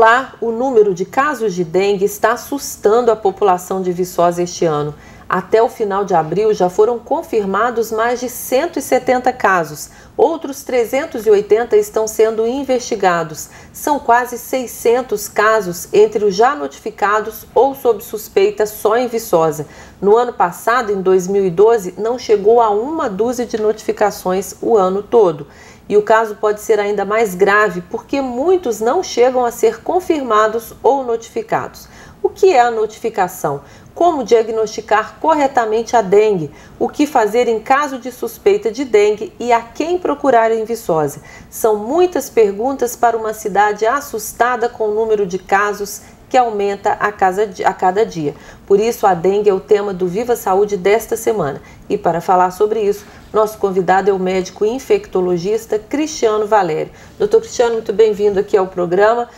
lá, o número de casos de dengue está assustando a população de Viçosa este ano. Até o final de abril já foram confirmados mais de 170 casos. Outros 380 estão sendo investigados. São quase 600 casos entre os já notificados ou sob suspeita só em Viçosa. No ano passado, em 2012, não chegou a uma dúzia de notificações o ano todo. E o caso pode ser ainda mais grave porque muitos não chegam a ser confirmados ou notificados. O que é a notificação? Como diagnosticar corretamente a dengue? O que fazer em caso de suspeita de dengue e a quem procurar em Viçosa? São muitas perguntas para uma cidade assustada com o número de casos que aumenta a cada dia. Por isso, a dengue é o tema do Viva Saúde desta semana. E para falar sobre isso, nosso convidado é o médico infectologista Cristiano Valério. Doutor Cristiano, muito bem-vindo aqui ao programa.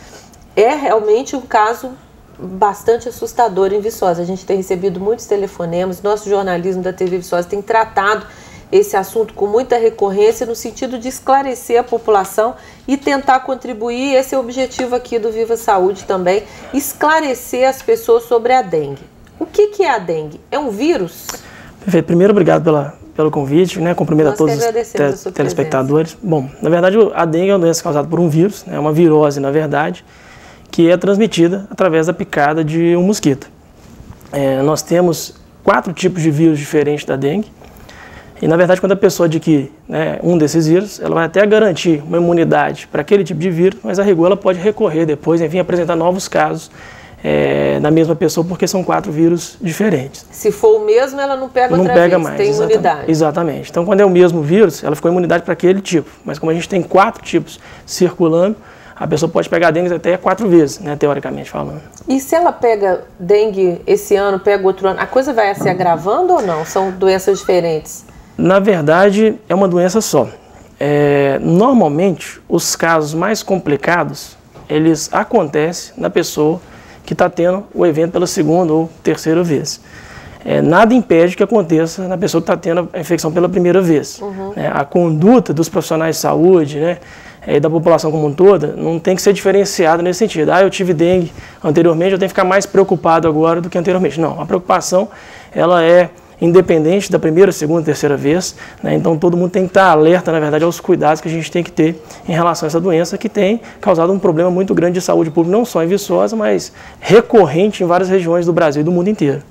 É realmente um caso bastante assustador em Viçosa. A gente tem recebido muitos telefonemas, nosso jornalismo da TV Viçosa tem tratado esse assunto com muita recorrência no sentido de esclarecer a população e tentar contribuir, esse é o objetivo aqui do Viva Saúde também, esclarecer as pessoas sobre a dengue. O que é a dengue? É um vírus? Perfeito. Primeiro, obrigado pelo convite, né? Cumprimento a todos os telespectadores. Bom, na verdade, a dengue é uma doença causada por um vírus, é uma virose, na verdade, que é transmitida através da picada de um mosquito. Nós temos 4 tipos de vírus diferentes da dengue. E, na verdade, quando a pessoa adquire, né, um desses vírus, ela vai até garantir uma imunidade para aquele tipo de vírus, mas a rigor ela pode recorrer depois, enfim, apresentar novos casos na mesma pessoa, porque são 4 vírus diferentes. Se for o mesmo, ela não pega outra vez, mais, tem imunidade. Exatamente. Então, quando é o mesmo vírus, ela ficou imunidade para aquele tipo. Mas como a gente tem 4 tipos circulando, a pessoa pode pegar dengue até 4 vezes, né, teoricamente falando. E se ela pega dengue esse ano, pega outro ano, a coisa vai se agravando ou não? São doenças diferentes? Na verdade, é uma doença só. Normalmente, os casos mais complicados, eles acontecem na pessoa que está tendo o evento pela 2ª ou 3ª vez. Nada impede que aconteça na pessoa que está tendo a infecção pela 1ª vez. Uhum. A conduta dos profissionais de saúde, né, e da população como um todo, não tem que ser diferenciada nesse sentido. Eu tive dengue anteriormente, eu tenho que ficar mais preocupado agora do que anteriormente. Não, a preocupação ela é independente da 1ª, 2ª, 3ª vez, né? Então todo mundo tem que estar alerta, na verdade, aos cuidados que a gente tem que ter em relação a essa doença que tem causado um problema muito grande de saúde pública, não só em Viçosa, mas recorrente em várias regiões do Brasil e do mundo inteiro.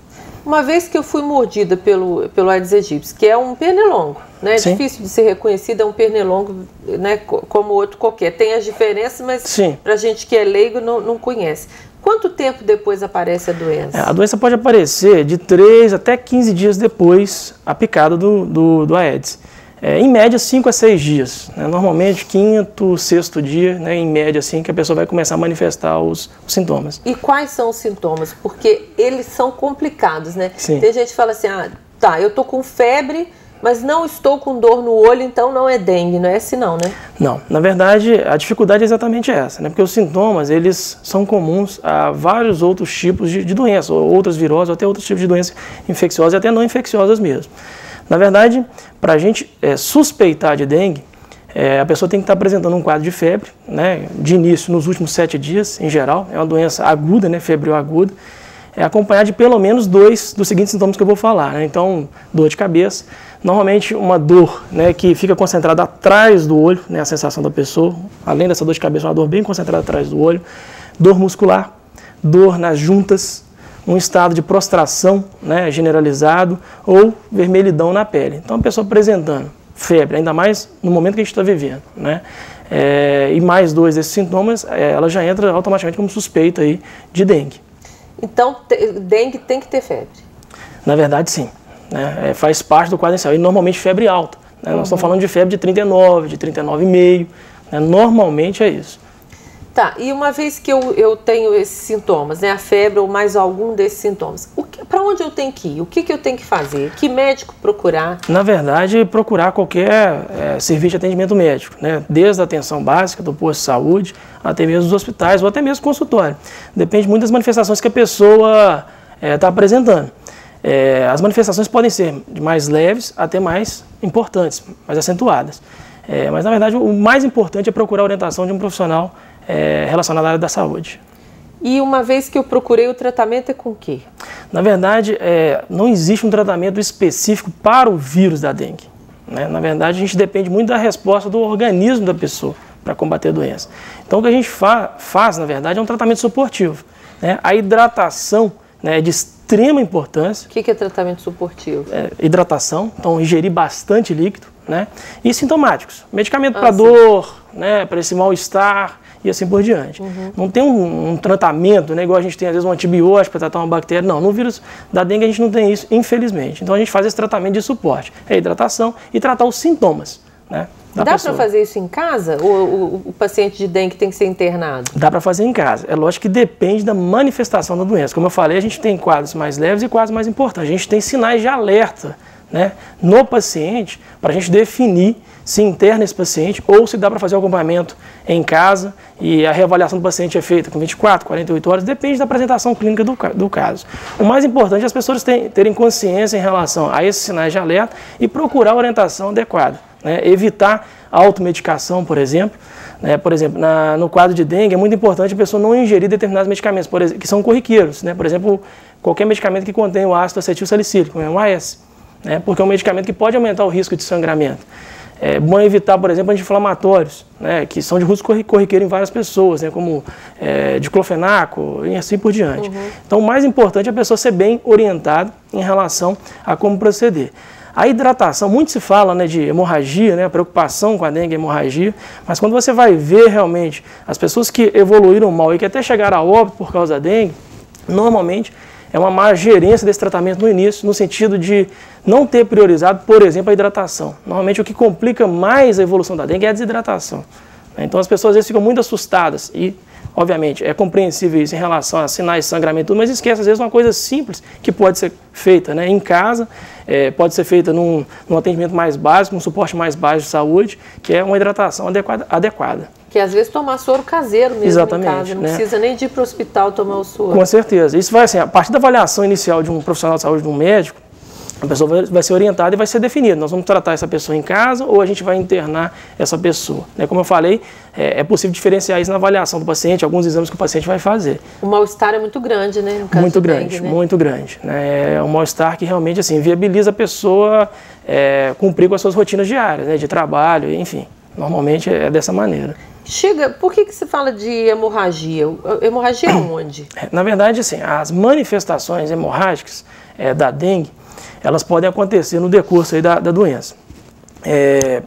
Uma vez que eu fui mordida pelo Aedes aegypti, que é um pernilongo, né? É difícil de ser reconhecido, é um pernilongo, né, como outro qualquer. Tem as diferenças, mas para gente que é leigo não conhece. Quanto tempo depois aparece a doença? A doença pode aparecer de 3 até 15 dias depois a picada do Aedes. Em média, 5 a 6 dias. Né? Normalmente, 5º, 6º dia, né, em média, assim, que a pessoa vai começar a manifestar os sintomas. E quais são os sintomas? Porque eles são complicados, né? Sim. Tem gente que fala assim, eu tô com febre, mas não estou com dor no olho, então não é dengue, não é assim não, né? Não, na verdade a dificuldade é exatamente essa, né? Porque os sintomas, eles são comuns a vários outros tipos de doenças, ou outras viroses, ou até outros tipos de doenças infecciosas e até não infecciosas mesmo. Na verdade, para a gente suspeitar de dengue, a pessoa tem que estar apresentando um quadro de febre, né? De início nos últimos 7 dias, em geral, é uma doença aguda, né? Febril aguda. Acompanhar de pelo menos 2 dos seguintes sintomas que eu vou falar, né? Então, dor de cabeça, normalmente uma dor, né, que fica concentrada atrás do olho, né, a sensação da pessoa, além dessa dor de cabeça, uma dor bem concentrada atrás do olho, dor muscular, dor nas juntas, um estado de prostração, né, generalizado ou vermelhidão na pele. Então, a pessoa apresentando febre, ainda mais no momento que a gente está vivendo, né, e mais 2 desses sintomas, ela já entra automaticamente como suspeita aí de dengue. Então, dengue tem que ter febre? Na verdade, sim. Né? Faz parte do quadro inicial. E normalmente febre alta. Né? Nós estamos falando de febre de 39, de 39,5. Né? Normalmente é isso. Tá, e uma vez que eu tenho esses sintomas, né? A febre ou mais algum desses sintomas, para onde eu tenho que ir? O que eu tenho que fazer? Que médico procurar? Na verdade, procurar qualquer serviço de atendimento médico, né? Desde a atenção básica do posto de saúde, até mesmo os hospitais ou até mesmo consultório. Depende muito das manifestações que a pessoa está apresentando. As manifestações podem ser de mais leves até mais importantes, mais acentuadas. Mas, na verdade, o mais importante é procurar a orientação de um profissional relacionado à área da saúde. E uma vez que eu procurei, o tratamento é com o quê? Na verdade, não existe um tratamento específico para o vírus da dengue, né? Na verdade, a gente depende muito da resposta do organismo da pessoa para combater a doença. Então, o que a gente faz, na verdade, é um tratamento suportivo, né? A hidratação, né, é de extrema importância. O que é tratamento suportivo? Hidratação, então ingerir bastante líquido, né? E sintomáticos, medicamento para dor, né, para esse mal-estar e assim por diante. Não tem um tratamento, né, igual a gente tem às vezes um antibiótico para tratar uma bactéria. Não, no vírus da dengue a gente não tem isso, infelizmente. Então a gente faz esse tratamento de suporte, hidratação e tratar os sintomas, né? Dá para fazer isso em casa? Ou o paciente de dengue tem que ser internado? Dá para fazer em casa. É lógico que depende da manifestação da doença. Como eu falei, a gente tem quadros mais leves e quadros mais importantes. A gente tem sinais de alerta, né, no paciente para a gente definir se interna esse paciente ou se dá para fazer o acompanhamento em casa, e a reavaliação do paciente é feita com 24, 48 horas, depende da apresentação clínica do caso. O mais importante é as pessoas terem consciência em relação a esses sinais de alerta e procurar a orientação adequada, né? Evitar a automedicação, por exemplo. Por exemplo, no quadro de dengue é muito importante a pessoa não ingerir determinados medicamentos, por exemplo, que são corriqueiros, né? Por exemplo, qualquer medicamento que contém o ácido acetil salicílico, o AS, né? Porque é um medicamento que pode aumentar o risco de sangramento. É bom evitar, por exemplo, anti-inflamatórios, né, que são de uso corriqueiro em várias pessoas, né, como diclofenaco e assim por diante. Então, o mais importante é a pessoa ser bem orientada em relação a como proceder. A hidratação, muito se fala, né, de hemorragia, né, a preocupação com a dengue, a hemorragia, mas quando você vai ver realmente as pessoas que evoluíram mal e que até chegaram a óbito por causa da dengue, normalmente é uma má gerência desse tratamento no início, no sentido de não ter priorizado, por exemplo, a hidratação. Normalmente o que complica mais a evolução da dengue é a desidratação. Então as pessoas às vezes ficam muito assustadas e, obviamente, é compreensível isso em relação a sinais de sangramento, mas esquece às vezes uma coisa simples que pode ser feita, né, em casa, pode ser feita num atendimento mais básico, um suporte mais básico de saúde, que é uma hidratação adequada. Que às vezes tomar soro caseiro mesmo. Exatamente, em casa, não precisa nem de ir para o hospital tomar o soro. Com certeza. Isso vai assim, a partir da avaliação inicial de um profissional de saúde, de um médico, a pessoa vai ser orientada e vai ser definida. Nós vamos tratar essa pessoa em casa ou a gente vai internar essa pessoa. Como eu falei, é possível diferenciar isso na avaliação do paciente, alguns exames que o paciente vai fazer. O mal-estar é muito grande, né? No caso muito grande, dengue, né? Muito grande. É um mal-estar que realmente assim, viabiliza a pessoa cumprir com as suas rotinas diárias, né, de trabalho, enfim. Normalmente é dessa maneira. Por que você fala de hemorragia? Hemorragia onde? Na verdade, assim, as manifestações hemorrágicas da dengue, elas podem acontecer no decurso aí da doença.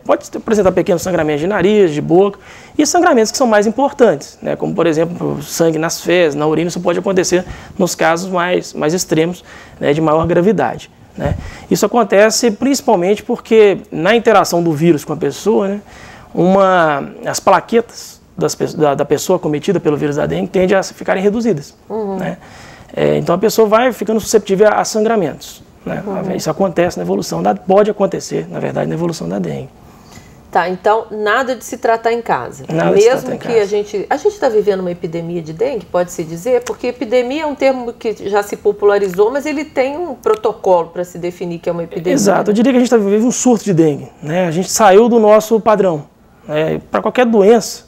Pode apresentar pequenos sangramentos de nariz, de boca, e sangramentos que são mais importantes, né, como, por exemplo, sangue nas fezes, na urina. Isso pode acontecer nos casos mais extremos, né, de maior gravidade, né. Isso acontece principalmente porque na interação do vírus com a pessoa, né, as plaquetas da pessoa cometida pelo vírus da dengue tendem a ficarem reduzidas. Né? Então a pessoa vai ficando susceptível a sangramentos. Né? Isso acontece na evolução, pode acontecer, na verdade, na evolução da dengue. Tá, então nada de se tratar em casa. Nada mesmo que a gente está vivendo uma epidemia de dengue, pode-se dizer, porque epidemia é um termo que já se popularizou, mas ele tem um protocolo para se definir que é uma epidemia. Exato, eu diria que a gente está vivendo um surto de dengue. Né? A gente saiu do nosso padrão. Para qualquer doença,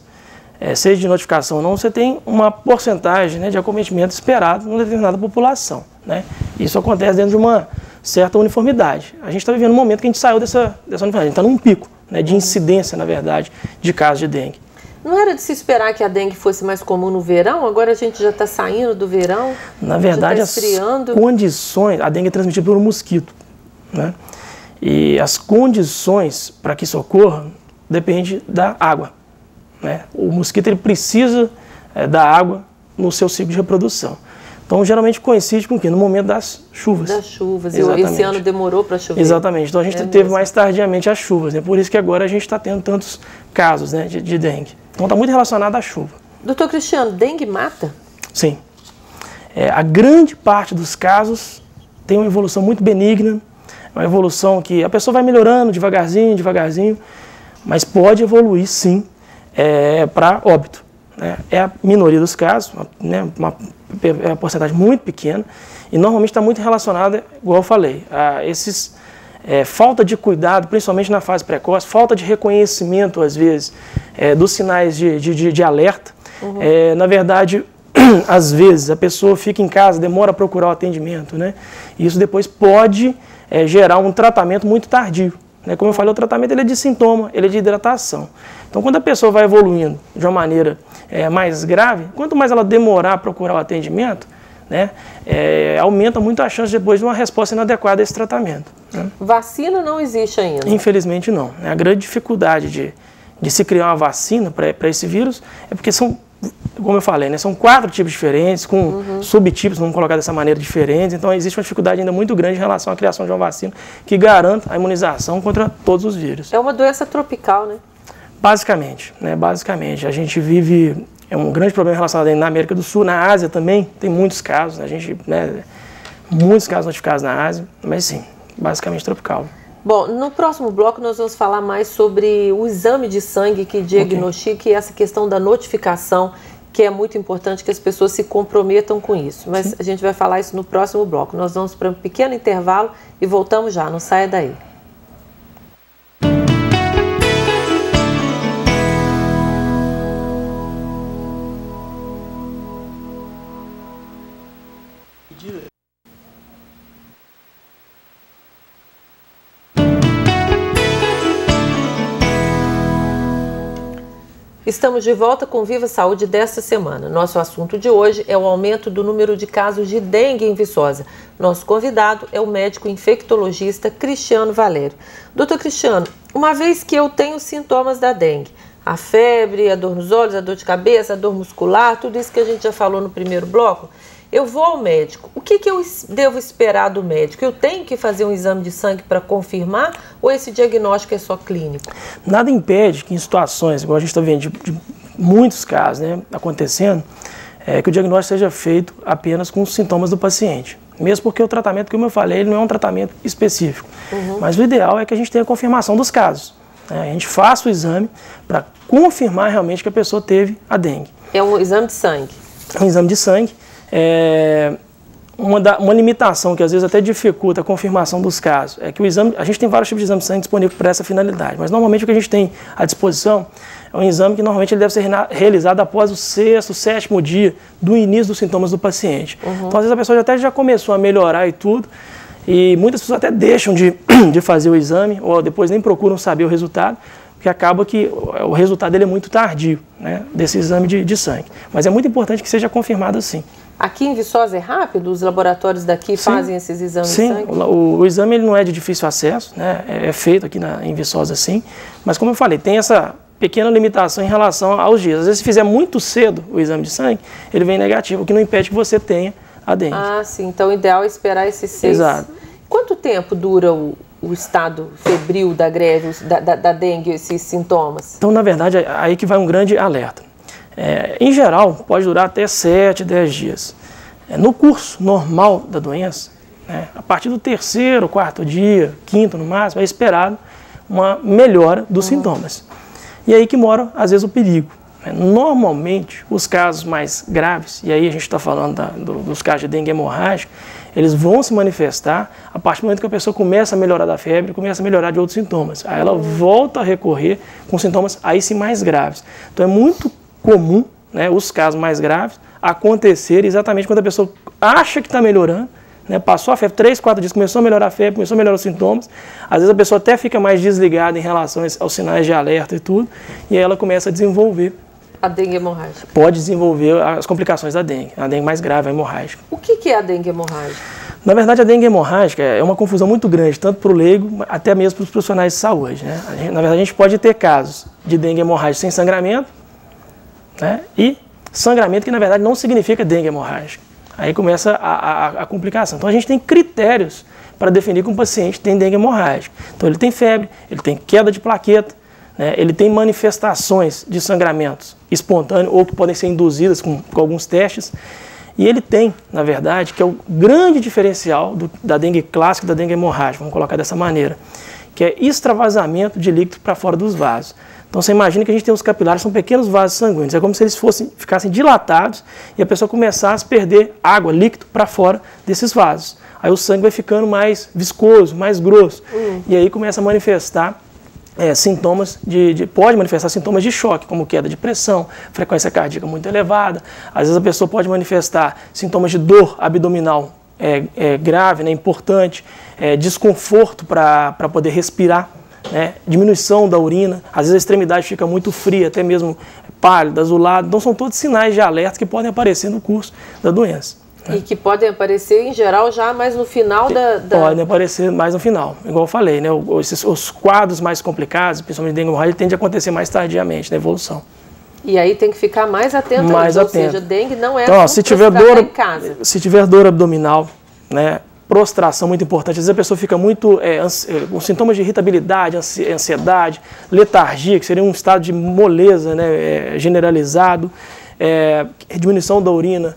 seja de notificação ou não, você tem uma porcentagem, né, de acometimento esperado numa determinada população. Né? Isso acontece dentro de uma certa uniformidade. A gente está vivendo um momento que a gente saiu dessa uniformidade, a gente está num pico, né, de incidência, na verdade, de casos de dengue. Não era de se esperar que a dengue fosse mais comum no verão? Agora a gente já está saindo do verão? Na verdade, as condições... A dengue é transmitida por um mosquito. Né? E as condições para que isso ocorra depende da água. Né? O mosquito ele precisa da água no seu ciclo de reprodução. Então, geralmente coincide com o quê? No momento das chuvas. Das chuvas. Exatamente. Esse ano demorou para chover. Exatamente. Então, a gente teve mais tardiamente as chuvas. Né? Por isso que agora a gente está tendo tantos casos, né, de dengue. Então, está muito relacionado à chuva. Doutor Cristiano, dengue mata? Sim. A grande parte dos casos tem uma evolução muito benigna, uma evolução que a pessoa vai melhorando devagarzinho, mas pode evoluir, sim, para óbito. Né? É a minoria dos casos, né? uma porcentagem muito pequena, e normalmente está muito relacionada, igual eu falei, a falta de cuidado, principalmente na fase precoce, falta de reconhecimento, às vezes, dos sinais de alerta. Na verdade, às vezes, a pessoa fica em casa, demora a procurar o atendimento, né? E isso depois pode gerar um tratamento muito tardio. Né? Como eu falei, o tratamento ele é de sintoma, ele é de hidratação. Então, quando a pessoa vai evoluindo de uma maneira mais grave, quanto mais ela demorar a procurar o atendimento, né, aumenta muito a chance depois de uma resposta inadequada a esse tratamento. Né? Vacina não existe ainda? Infelizmente não. A grande dificuldade de se criar uma vacina para esse vírus é porque são, como eu falei, né, são 4 tipos diferentes, com subtipos, vamos colocar dessa maneira, diferentes. Então existe uma dificuldade ainda muito grande em relação à criação de uma vacina que garanta a imunização contra todos os vírus. É uma doença tropical, né? Basicamente, né? Basicamente. A gente vive... É um grande problema relacionado na América do Sul, na Ásia também, tem muitos casos, a gente, né, muitos casos notificados na Ásia, mas sim, basicamente tropical. Bom, no próximo bloco nós vamos falar mais sobre o exame de sangue que diagnostica e essa questão da notificação, que é muito importante que as pessoas se comprometam com isso. Mas a gente vai falar isso no próximo bloco. Nós vamos para um pequeno intervalo e voltamos já, não saia daí. Estamos de volta com Viva Saúde desta semana. Nosso assunto de hoje é o aumento do número de casos de dengue em Viçosa. Nosso convidado é o médico infectologista Cristiano Valério. Doutor Cristiano, uma vez que eu tenho sintomas da dengue, a febre, a dor nos olhos, a dor de cabeça, a dor muscular, tudo isso que a gente já falou no primeiro bloco, eu vou ao médico. O que eu devo esperar do médico? Eu tenho que fazer um exame de sangue para confirmar ou esse diagnóstico é só clínico? Nada impede que em situações, igual a gente está vendo de muitos casos, né, acontecendo, que o diagnóstico seja feito apenas com os sintomas do paciente. Mesmo porque o tratamento, como eu falei, ele não é um tratamento específico. Mas o ideal é que a gente tenha a confirmação dos casos. Né? A gente faça o exame para confirmar realmente que a pessoa teve a dengue. É um exame de sangue? Um exame de sangue. Uma limitação que às vezes até dificulta a confirmação dos casos é que o exame, a gente tem vários tipos de exame de sangue disponíveis para essa finalidade, mas normalmente o que a gente tem à disposição é um exame que normalmente ele deve ser realizado após o 6º, 7º dia do início dos sintomas do paciente. Então às vezes a pessoa até já começou a melhorar e tudo, e muitas pessoas até deixam de fazer o exame ou depois nem procuram saber o resultado, porque acaba que o resultado dele é muito tardio, né, desse exame de sangue. Mas é muito importante que seja confirmado assim. Aqui em Viçosa é rápido? Os laboratórios daqui fazem esses exames de sangue? Sim, o exame ele não é de difícil acesso, né? É feito aqui em Viçosa sim, mas como eu falei, tem essa pequena limitação em relação aos dias. Às vezes se fizer muito cedo o exame de sangue, ele vem negativo, o que não impede que você tenha a dengue. Ah, sim, então o ideal é esperar esses 6. Exato. Quanto tempo dura o estado febril da greve, da dengue, esses sintomas? Então, na verdade, é aí que vai um grande alerta. Em geral, pode durar até 7, 10 dias. No curso normal da doença, né, a partir do 3º, 4º dia, 5º no máximo, é esperado uma melhora dos sintomas. E aí que mora, às vezes, o perigo. Normalmente, os casos mais graves, e aí a gente está falando dos casos de dengue hemorrágica, eles vão se manifestar a partir do momento que a pessoa começa a melhorar da febre, começa a melhorar de outros sintomas. Aí ela volta a recorrer com sintomas aí sim mais graves. Então é muito comum, né, os casos mais graves acontecerem exatamente quando a pessoa acha que está melhorando, né, passou a febre, 3, 4 dias, começou a melhorar a febre, começou a melhorar os sintomas, às vezes a pessoa até fica mais desligada em relação aos sinais de alerta e tudo, e aí ela começa a desenvolver a dengue hemorrágica. Pode desenvolver as complicações da dengue, a dengue mais grave, a hemorrágica. O que é a dengue hemorrágica? Na verdade, a dengue hemorrágica é uma confusão muito grande, tanto para o leigo, até mesmo para os profissionais de saúde. Né? Na verdade, a gente pode ter casos de dengue hemorrágica sem sangramento, né? E sangramento que, na verdade, não significa dengue hemorrágica. Aí começa a complicação. Então, a gente tem critérios para definir que um paciente tem dengue hemorrágica. Então, ele tem febre, ele tem queda de plaqueta, né? Ele tem manifestações de sangramentos espontâneos ou que podem ser induzidas com alguns testes. E ele tem, na verdade, que é o grande diferencial da dengue clássica e da dengue hemorrágica, vamos colocar dessa maneira, que é extravasamento de líquido para fora dos vasos. Então você imagina que a gente tem os capilares, são pequenos vasos sanguíneos, é como se eles ficassem dilatados e a pessoa começasse a perder água, líquido para fora desses vasos. Aí o sangue vai ficando mais viscoso, mais grosso, e aí começa a manifestar sintomas pode manifestar sintomas de choque, como queda de pressão, frequência cardíaca muito elevada. Às vezes a pessoa pode manifestar sintomas de dor abdominal grave, né, importante, desconforto para poder respirar, né, diminuição da urina, às vezes a extremidade fica muito fria, até mesmo pálida, azulada. Então são todos sinais de alerta que podem aparecer no curso da doença. E que podem aparecer, em geral, já mais no final Podem aparecer mais no final, igual eu falei, né? Os quadros mais complicados, principalmente dengue hemorrágica, tende a acontecer mais tardiamente na evolução. E aí tem que ficar mais atento a isso, ou seja, dengue não é então, se tiver dor em casa. Se tiver dor abdominal, né? Prostração muito importante, às vezes a pessoa fica muito com sintomas de irritabilidade, ansiedade, letargia, que seria um estado de moleza, né? Generalizado, diminuição da urina,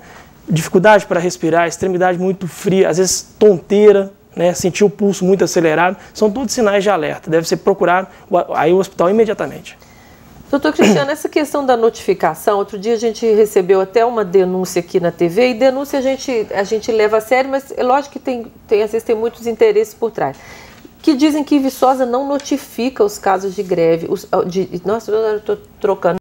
dificuldade para respirar, extremidade muito fria, às vezes tonteira, né, sentir o pulso muito acelerado, são todos sinais de alerta, deve ser procurado aí o hospital imediatamente. Doutor Cristiano, essa questão da notificação, outro dia a gente recebeu até uma denúncia aqui na TV, e denúncia a gente leva a sério, mas é lógico que às vezes tem muitos interesses por trás, que dizem que Viçosa não notifica os casos de greve, nossa, eu estou trocando.